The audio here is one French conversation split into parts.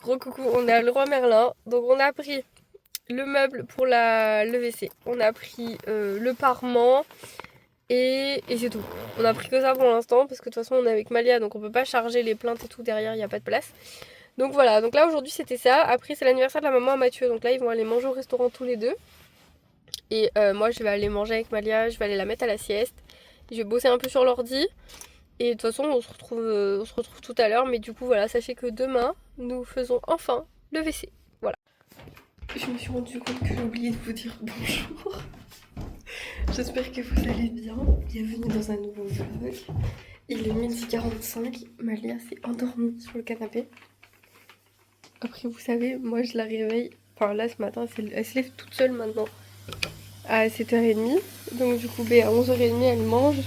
Gros coucou, on est à Leroy Merlin. Donc on a pris le meuble pour le WC. On a pris le parement et c'est tout. On a pris que ça pour l'instant parce que de toute façon on est avec Malia donc on peut pas charger les plaintes et tout derrière, il n'y a pas de place. Donc voilà, donc là aujourd'hui c'était ça. Après c'est l'anniversaire de la maman à Mathieu, donc là ils vont aller manger au restaurant tous les deux. Et moi je vais aller manger avec Malia, je vais aller la mettre à la sieste. Je vais bosser un peu sur l'ordi. Et de toute façon on se retrouve tout à l'heure. Mais du coup voilà, sachez que demain nous faisons enfin le WC. Voilà. Je me suis rendu compte que j'ai oublié de vous dire bonjour. J'espère que vous allez bien. Bienvenue dans un nouveau vlog. Il est 12h45. Malia s'est endormie sur le canapé. Après vous savez, moi je la réveille. Enfin là ce matin, elle se lève toute seule maintenant à 7h30. Donc du coup à 11h30 elle mange.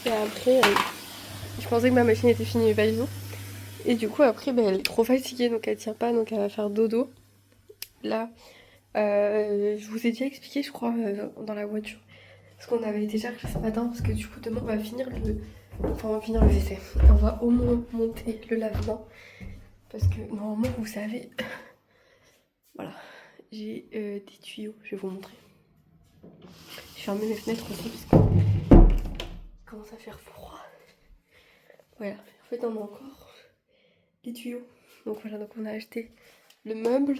Et après je pensais que ma machine était finie mais pas du tout. Et du coup après elle est trop fatiguée donc elle tient pas, donc elle va faire dodo. Là, je vous ai déjà expliqué je crois dans la voiture. Parce qu'on avait déjà fait ce matin, parce que du coup demain on va finir le WC. On va au moins monter le lavement. Parce que normalement vous savez, voilà, j'ai des tuyaux, je vais vous montrer. Je ferme les fenêtres aussi parce que commence à faire froid. Voilà, en fait on a encore les tuyaux. Donc voilà, donc on a acheté le meuble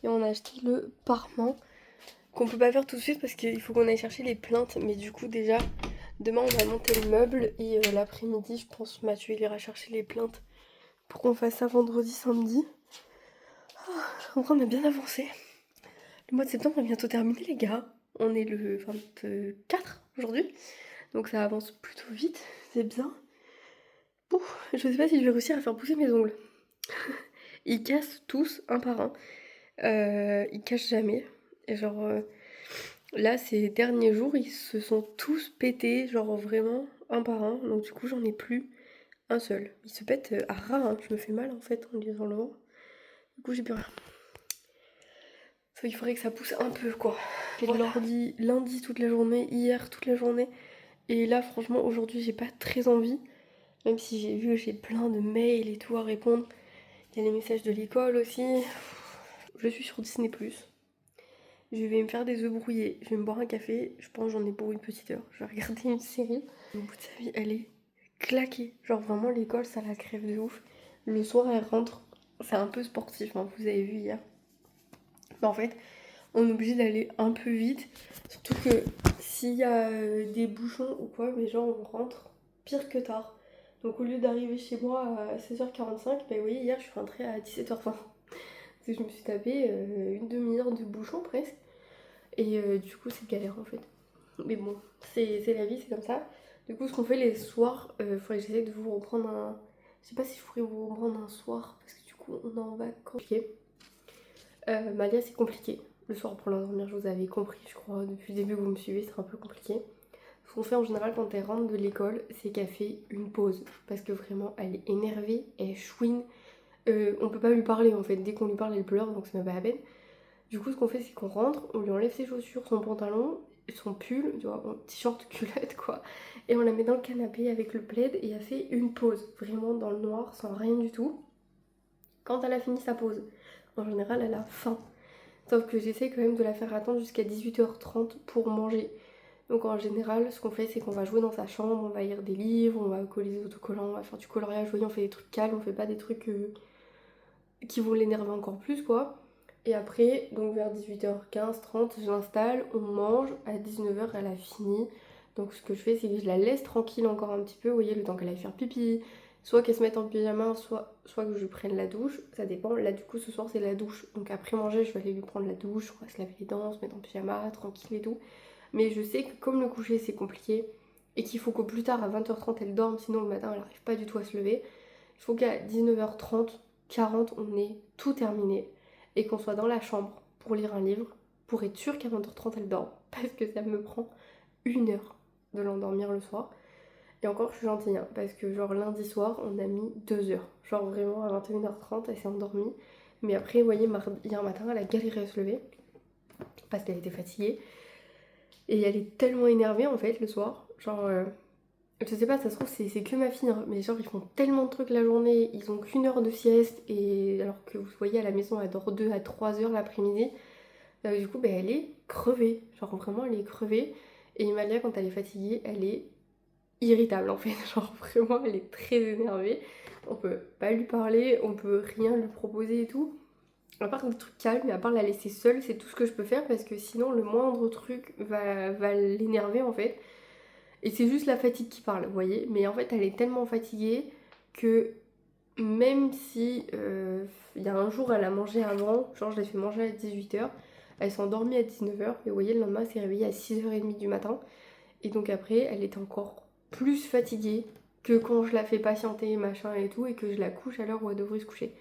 et on a acheté le parement. Qu'on peut pas faire tout de suite parce qu'il faut qu'on aille chercher les plaintes. Mais du coup déjà, demain on va monter le meuble et l'après-midi je pense Mathieu il ira chercher les plaintes pour qu'on fasse ça vendredi, samedi. En vrai on a bien avancé. Le mois de septembre est bientôt terminé les gars. On est le 24 aujourd'hui. Donc ça avance plutôt vite, c'est bien. Bon, je sais pas si je vais réussir à faire pousser mes ongles. Ils cassent tous un par un. Ils cachent jamais. Et genre là ces derniers jours ils se sont tous pétés, genre vraiment un par un. Donc du coup j'en ai plus un seul. Ils se pètent à ras, hein. Je me fais mal en fait en les enlevant. Du coup j'ai plus rien. Il faudrait que ça pousse un peu quoi. J'ai de l'ordi lundi toute la journée, hier toute la journée. Et là franchement aujourd'hui j'ai pas très envie. Même si j'ai vu j'ai plein de mails et tout à répondre. Il y a les messages de l'école aussi. Je suis sur Disney+. Je vais me faire des œufs brouillés. Je vais me boire un café. Je pense que j'en ai pour une petite heure. Je vais regarder une série. Au bout de sa vie, elle est claquée. Genre vraiment l'école ça la crève de ouf. Le soir elle rentre. C'est un peu sportif, hein, vous avez vu hier. Mais en fait, on est obligé d'aller un peu vite. Surtout que s'il y a des bouchons ou quoi, mais genre on rentre pire que tard. Donc au lieu d'arriver chez moi à 16h45, bah oui, hier je suis rentrée à 17h20. Parce que je me suis tapé une demi-heure de bouchon presque. Et du coup c'est galère en fait. Mais bon, c'est la vie, c'est comme ça. Du coup ce qu'on fait les soirs, faudrait que j'essaie de vous reprendre un... Je sais pas si je pourrais vous reprendre un soir, parce que du coup on est en vacances. Malia c'est compliqué. Le soir pour l'endormir, je vous avais compris, je crois, depuis le début que vous me suivez, c'est un peu compliqué. Ce qu'on fait en général quand elle rentre de l'école, c'est qu'elle fait une pause. Parce que vraiment, elle est énervée, elle chouine. On peut pas lui parler en fait, dès qu'on lui parle, elle pleure, donc c'est même pas la peine. Du coup, ce qu'on fait, c'est qu'on rentre, on lui enlève ses chaussures, son pantalon, son pull, tu vois, t-shirt, culotte quoi. Et on la met dans le canapé avec le plaid et elle fait une pause. Vraiment dans le noir, sans rien du tout. Quand elle a fini sa pause, en général, elle a faim. Sauf que j'essaie quand même de la faire attendre jusqu'à 18h30 pour manger. Donc en général, ce qu'on fait, c'est qu'on va jouer dans sa chambre, on va lire des livres, on va coller des autocollants, on va faire du coloriage. Vous voyez, on fait des trucs calmes, on fait pas des trucs qui vont l'énerver encore plus, quoi. Et après, donc vers 18h15, 30, je l'installe, on mange. À 19h, elle a fini. Donc ce que je fais, c'est que je la laisse tranquille encore un petit peu, vous voyez, le temps qu'elle aille faire pipi. Soit qu'elle se mette en pyjama, soit que je prenne la douche. Ça dépend. Là, du coup, ce soir, c'est la douche. Donc après manger, je vais aller lui prendre la douche, on va se laver les dents, se mettre en pyjama, tranquille et tout. Mais je sais que comme le coucher, c'est compliqué, et qu'il faut qu'au plus tard, à 20h30, elle dorme, sinon le matin, elle n'arrive pas du tout à se lever. Il faut qu'à 19h30, 40, on ait tout terminé et qu'on soit dans la chambre pour lire un livre, pour être sûr qu'à 20h30 elle dort, parce que ça me prend 1 heure de l'endormir le soir. Et encore je suis gentille, hein, parce que genre lundi soir on a mis 2 heures, genre vraiment à 21h30 elle s'est endormie. Mais après vous voyez hier matin elle a galéré à se lever parce qu'elle était fatiguée et elle est tellement énervée en fait le soir, genre Je sais pas, ça se trouve c'est que ma fille, hein, mais genre ils font tellement de trucs la journée, ils ont qu'une heure de sieste, et alors que vous voyez à la maison elle dort 2 à 3 heures l'après-midi. Du coup, elle est crevée. Genre vraiment, elle est crevée. Et Malia, quand elle est fatiguée, elle est irritable en fait. Genre vraiment, elle est très énervée. On peut pas lui parler, on peut rien lui proposer et tout. À part des trucs calmes, mais à part la laisser seule, c'est tout ce que je peux faire parce que sinon, le moindre truc va l'énerver en fait. Et c'est juste la fatigue qui parle, vous voyez. Mais en fait, elle est tellement fatiguée que même si il y a un jour elle a mangé avant, genre je l'ai fait manger à 18h, elle s'est endormie à 19h et vous voyez le lendemain elle s'est réveillée à 6h30 du matin et donc après elle était encore plus fatiguée que quand je la fais patienter machin et tout et que je la couche à l'heure où elle devrait se coucher.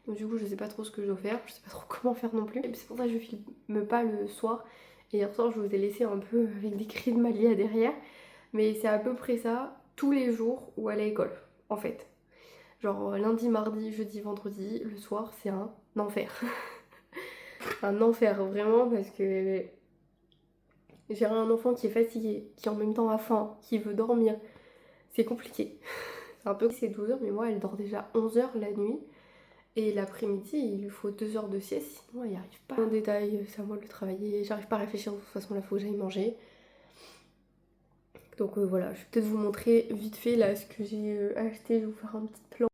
Donc du coup je sais pas trop ce que je dois faire, je sais pas trop comment faire non plus. Et c'est pour ça que je filme pas le soir. Et hier soir je vous ai laissé un peu avec des cris de Malia derrière. Mais c'est à peu près ça tous les jours où elle est à l'école en fait. Genre lundi, mardi, jeudi, vendredi, le soir, c'est un enfer. Un enfer vraiment parce que gérer un enfant qui est fatigué, qui en même temps a faim, qui veut dormir, c'est compliqué. C'est un peu c'est 12 heures, mais moi elle dort déjà 11 heures la nuit. Et l'après-midi, il lui faut 2 heures de sieste, sinon elle n'y arrive pas. En détail, c'est à moi de le travailler, j'arrive pas à réfléchir de toute façon, là faut que j'aille manger. Donc voilà, je vais peut-être vous montrer vite fait là ce que j'ai acheté, je vais vous faire un petit plan.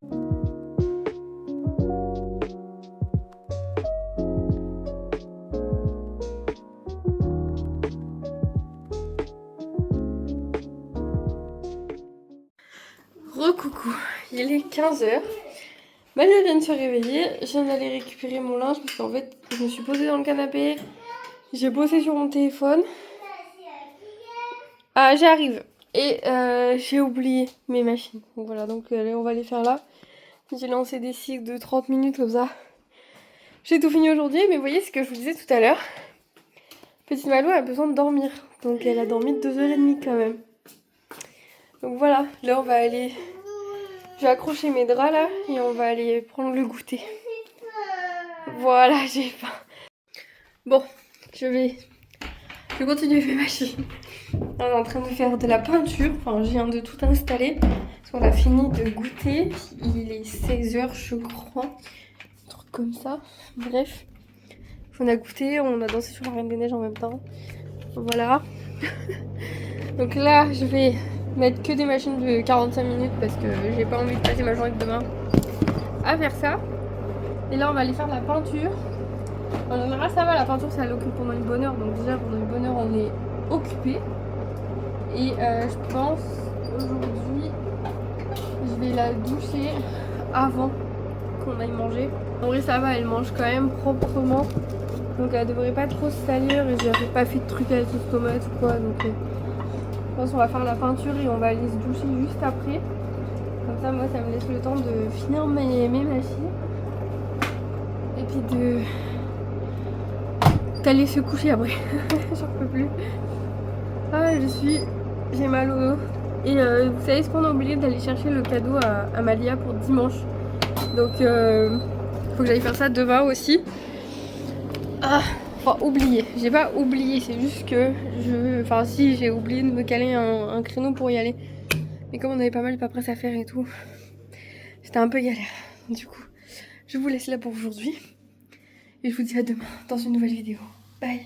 Recoucou, il est 15h. Malia vient de se réveiller, je viens d'aller récupérer mon linge parce qu'en fait je me suis posée dans le canapé, j'ai bossé sur mon téléphone. Ah j'arrive. Et j'ai oublié mes machines. Donc voilà, donc on va les faire là. J'ai lancé des cycles de 30 minutes comme ça. J'ai tout fini aujourd'hui, mais vous voyez ce que je vous disais tout à l'heure. Petite Malou a besoin de dormir. Donc elle a dormi 2h30 quand même. Donc voilà, là on va aller... Je vais accrocher mes draps là et on va aller prendre le goûter. Voilà, j'ai faim. Bon, je vais continuer mes machines. On est en train de faire de la peinture. Enfin, je viens de tout installer. Parce qu'on a fini de goûter. Il est 16h, je crois. Un truc comme ça. Bref. On a goûté, on a dansé sur la Reine des Neiges en même temps. Voilà. Donc là, je vais mettre que des machines de 45 minutes parce que j'ai pas envie de passer ma journée de demain à faire ça. Et là, on va aller faire de la peinture. En général, ça va, la peinture, ça l'occupe pendant une bonne heure. Donc déjà, pendant une bonne heure, on est occupé. Et je pense, aujourd'hui, je vais la doucher avant qu'on aille manger. En vrai, ça va, elle mange quand même proprement. Donc elle devrait pas trop se salir et j'avais pas fait de trucs avec les tomates ou quoi. Donc je pense qu'on va faire la peinture et on va aller se doucher juste après. Comme ça, moi, ça me laisse le temps de finir mes machines. Et puis d'aller se coucher après. J'en peux plus. Ah, j'ai mal au dos. Et vous savez ce qu'on a oublié d'aller chercher le cadeau à Malia pour dimanche. Donc faut que j'aille faire ça demain aussi. Ah, enfin oublié. J'ai pas oublié, c'est juste que enfin si, j'ai oublié de me caler un créneau pour y aller. Mais comme on avait pas mal de paperasse à faire et tout, c'était un peu galère. Du coup, je vous laisse là pour aujourd'hui. Et je vous dis à demain dans une nouvelle vidéo. Bye.